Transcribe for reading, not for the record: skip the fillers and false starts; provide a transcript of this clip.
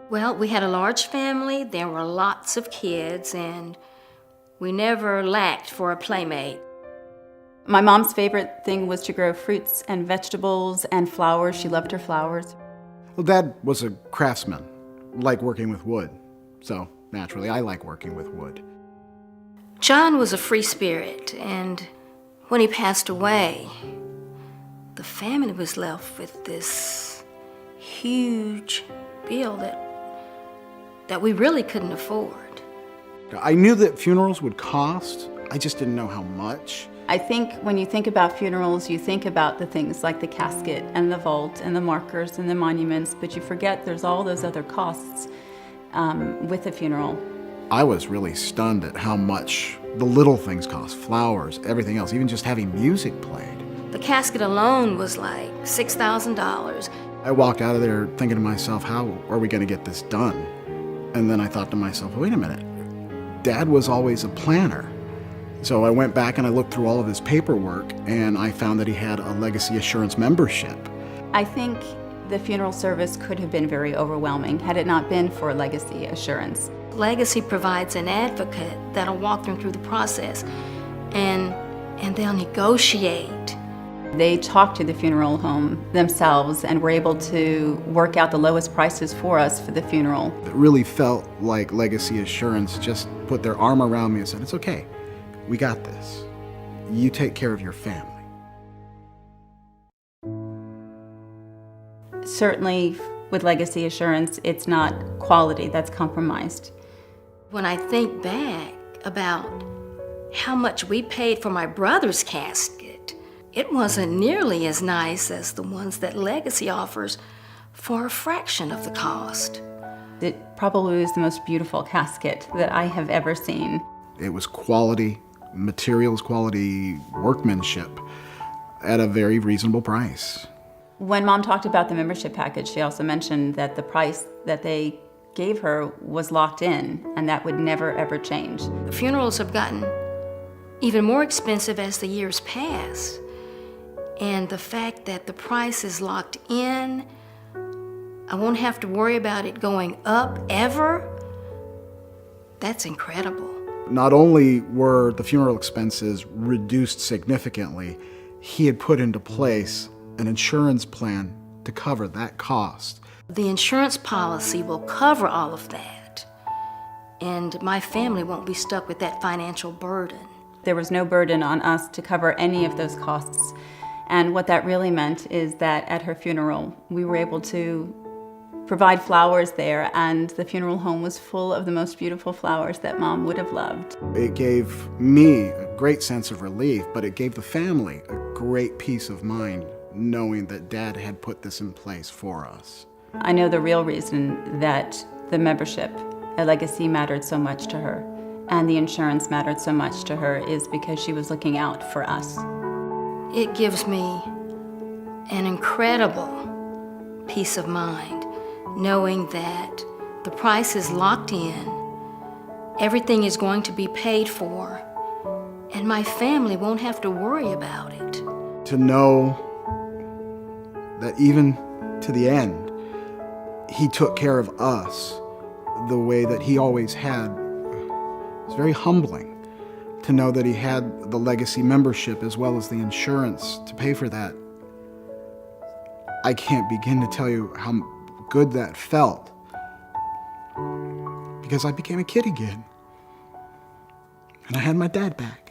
Well, we had a large family, there were lots of kids, and we never lacked for a playmate. My mom's favorite thing was to grow fruits and vegetables and flowers. She loved her flowers. Well, Dad was a craftsman, liked working with wood. So, naturally, I like working with wood. John was a free spirit, and when he passed away, the family was left with this huge bill that we really couldn't afford. I knew that funerals would cost, I just didn't know how much. I think when you think about funerals, you think about the things like the casket and the vault and the markers and the monuments, but you forget there's all those other costs with a funeral. I was really stunned at how much the little things cost, flowers, everything else, even just having music played. The casket alone was like $6,000. I walked out of there thinking to myself, how are we going to get this done? And then I thought to myself, wait a minute, Dad was always a planner. So I went back and I looked through all of his paperwork, and I found that he had a Legacy Assurance membership. I think the funeral service could have been very overwhelming had it not been for Legacy Assurance. Legacy provides an advocate that'll walk them through the process, and they'll negotiate. They talked to the funeral home themselves and were able to work out the lowest prices for us for the funeral. It really felt like Legacy Assurance just put their arm around me and said, it's okay, we got this. You take care of your family. Certainly with Legacy Assurance, it's not quality that's compromised. When I think back about how much we paid for my brother's casket, it wasn't nearly as nice as the ones that Legacy offers for a fraction of the cost. It probably was the most beautiful casket that I have ever seen. It was quality materials, quality workmanship at a very reasonable price. When Mom talked about the membership package, she also mentioned that the price that they gave her was locked in, and that would never, ever change. Funerals have gotten even more expensive as the years pass. And the fact that the price is locked in, I won't have to worry about it going up ever, that's incredible. Not only were the funeral expenses reduced significantly, he had put into place an insurance plan to cover that cost. The insurance policy will cover all of that, and my family won't be stuck with that financial burden. There was no burden on us to cover any of those costs. And what that really meant is that at her funeral, we were able to provide flowers there, and the funeral home was full of the most beautiful flowers that Mom would have loved. It gave me a great sense of relief, but it gave the family a great peace of mind knowing that Dad had put this in place for us. I know the real reason that the membership at Legacy mattered so much to her and the insurance mattered so much to her is because she was looking out for us. It gives me an incredible peace of mind knowing that the price is locked in, everything is going to be paid for, and my family won't have to worry about it. To know that even to the end, he took care of us the way that he always had. It's very humbling to know that he had the Legacy membership as well as the insurance to pay for that. I can't begin to tell you how good that felt, because I became a kid again, and I had my dad back.